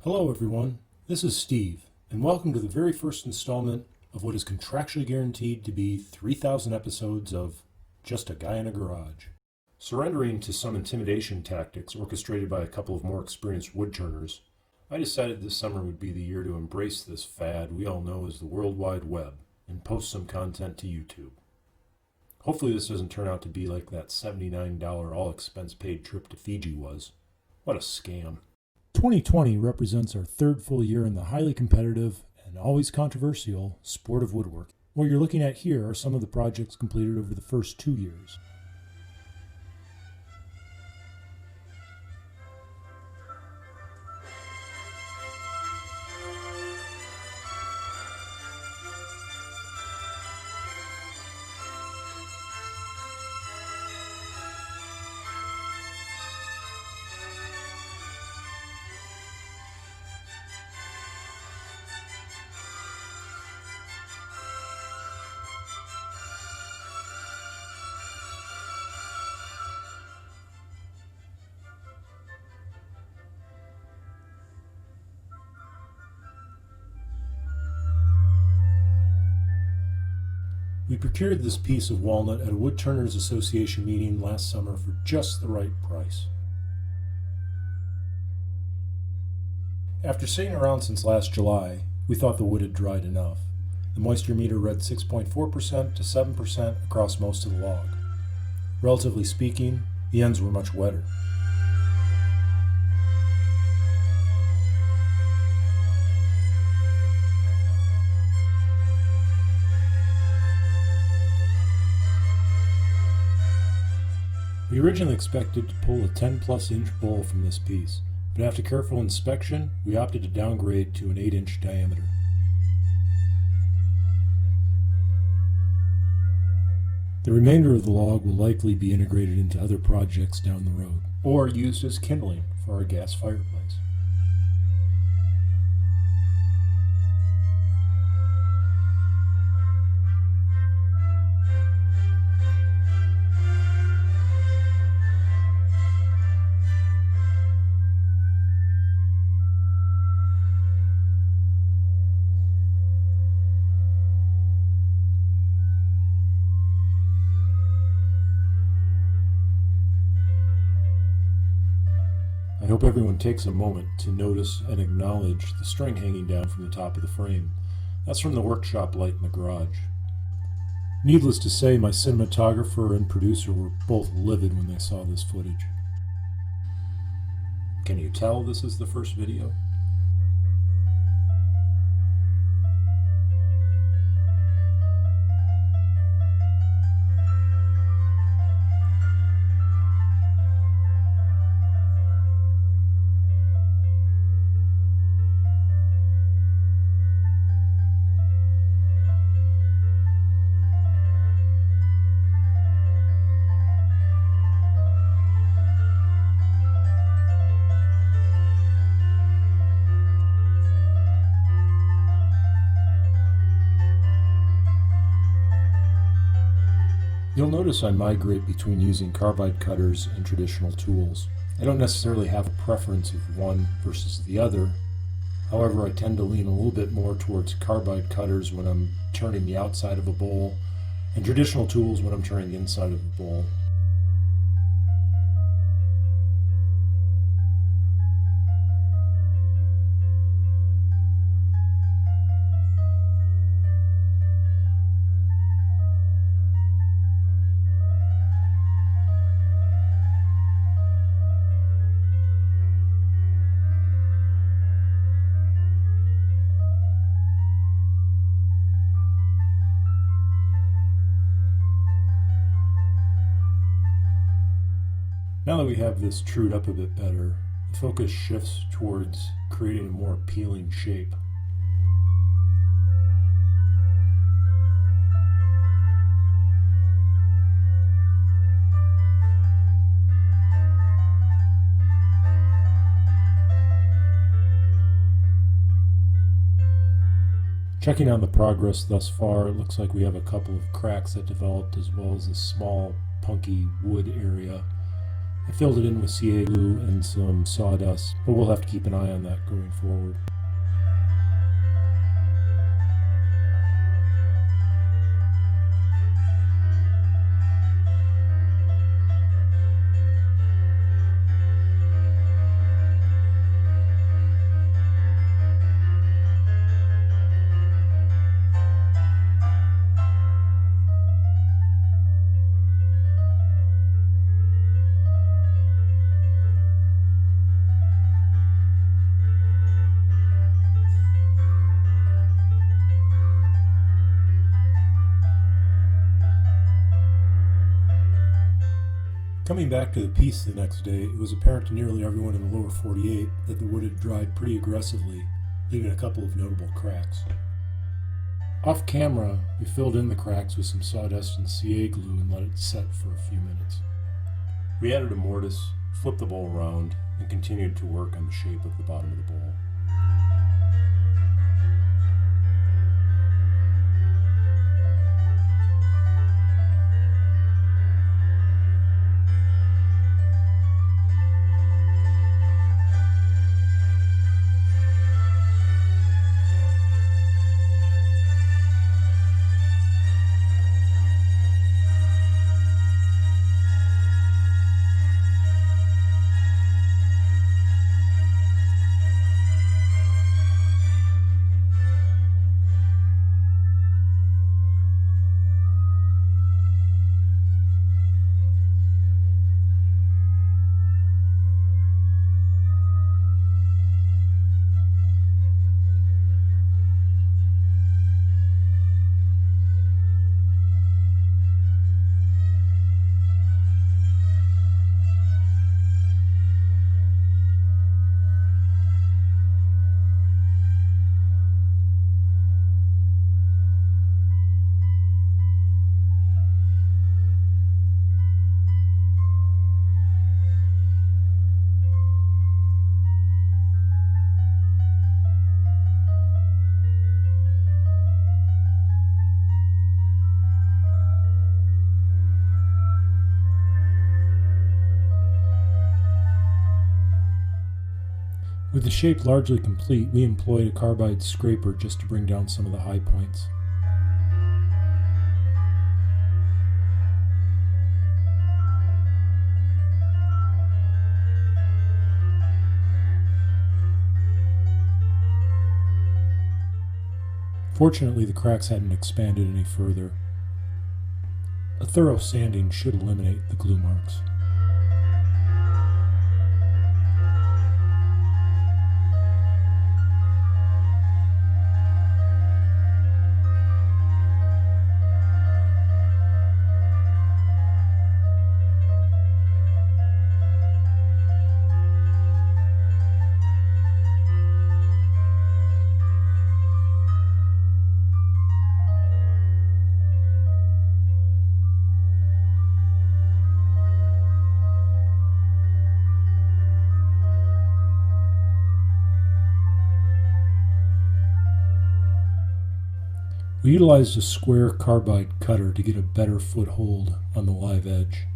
Hello everyone, this is Steve, and welcome to the very first installment of what is contractually guaranteed to be 3,000 episodes of Just a Guy in a Garage. Surrendering to some intimidation tactics orchestrated by a couple of more experienced woodturners, I decided this summer would be the year to embrace this fad we all know as the World Wide Web and post some content to YouTube. Hopefully this doesn't turn out to be like that $79 all-expense-paid trip to Fiji was. What a scam. 2020 represents our third full year in the highly competitive and always controversial sport of woodworking. What you're looking at here are some of the projects completed over the first 2 years. We procured this piece of walnut at a Woodturners Association meeting last summer for just the right price. After sitting around since last July, we thought the wood had dried enough. The moisture meter read 6.4% to 7% across most of the log. Relatively speaking, the ends were much wetter. We originally expected to pull a 10+ inch bowl from this piece, but after careful inspection, we opted to downgrade to an 8-inch diameter. The remainder of the log will likely be integrated into other projects down the road, or used as kindling for our gas fireplace. I hope everyone takes a moment to notice and acknowledge the string hanging down from the top of the frame. That's from the workshop light in the garage. Needless to say, my cinematographer and producer were both livid when they saw this footage. Can you tell this is the first video? You'll notice I migrate between using carbide cutters and traditional tools. I don't necessarily have a preference of one versus the other. However, I tend to lean a little bit more towards carbide cutters when I'm turning the outside of a bowl, and traditional tools when I'm turning the inside of the bowl. Now that we have this trued up a bit better, the focus shifts towards creating a more appealing shape. Checking on the progress thus far, it looks like we have a couple of cracks that developed as well as a small punky wood area. I filled it in with CA glue and some sawdust, but we'll have to keep an eye on that going forward. Coming back to the piece the next day, it was apparent to nearly everyone in the lower 48 that the wood had dried pretty aggressively, leaving a couple of notable cracks. Off camera, we filled in the cracks with some sawdust and CA glue and let it set for a few minutes. We added a mortise, flipped the bowl around, and continued to work on the shape of the bottom of the bowl. With the shape largely complete, we employed a carbide scraper just to bring down some of the high points. Fortunately, the cracks hadn't expanded any further. A thorough sanding should eliminate the glue marks. We utilized a square carbide cutter to get a better foothold on the live edge.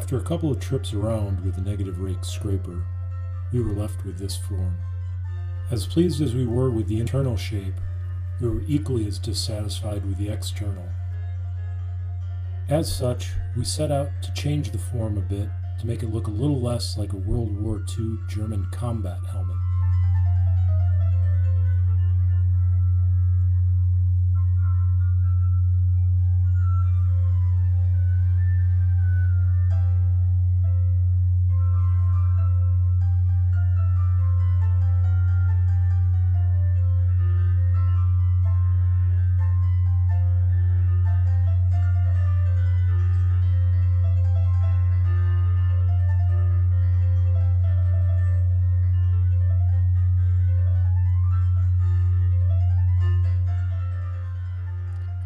After a couple of trips around with the negative rake scraper, we were left with this form. As pleased as we were with the internal shape, we were equally as dissatisfied with the external. As such, we set out to change the form a bit to make it look a little less like a World War II German combat helmet.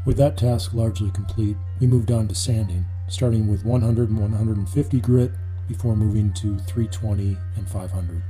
With that task largely complete, we moved on to sanding, starting with 100 and 150 grit before moving to 320 and 500.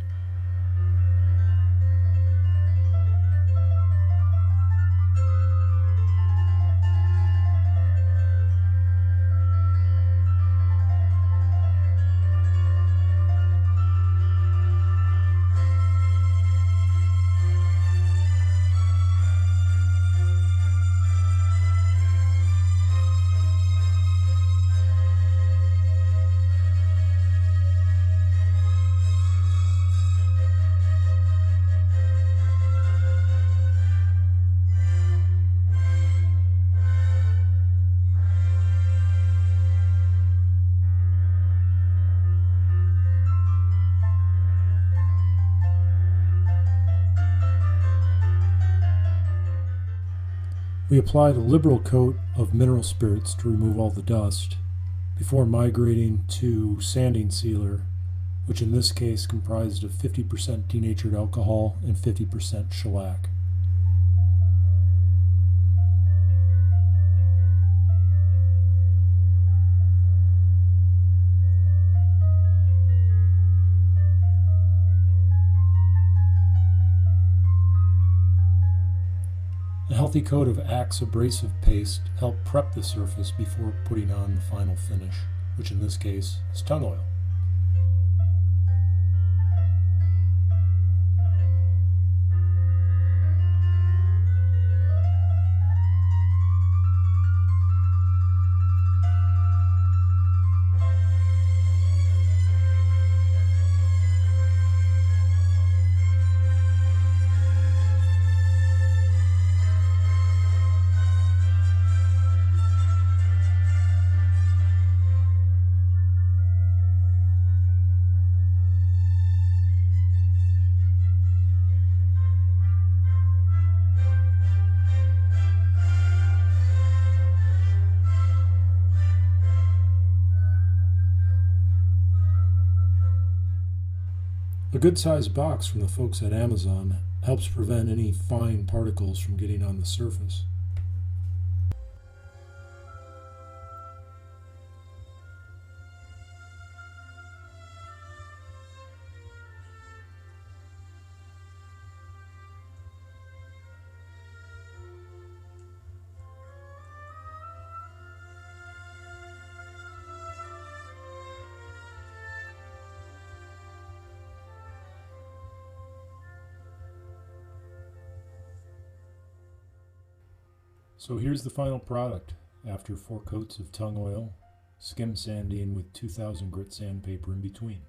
We applied a liberal coat of mineral spirits to remove all the dust, before migrating to sanding sealer, which in this case comprised of 50% denatured alcohol and 50% shellac. A healthy coat of Axe abrasive paste helped prep the surface before putting on the final finish, which in this case is tung oil. A good-sized box from the folks at Amazon helps prevent any fine particles from getting on the surface. So here's the final product after 4 coats of tung oil, skim sanding with 2000 grit sandpaper in between.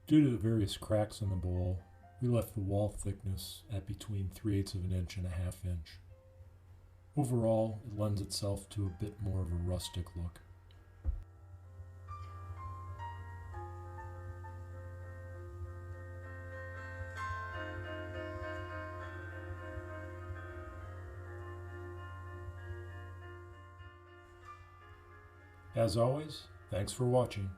Due to the various cracks in the bowl, we left the wall thickness at between 3/8 of an inch and a 1/2 inch. Overall, it lends itself to a bit more of a rustic look. As always, thanks for watching.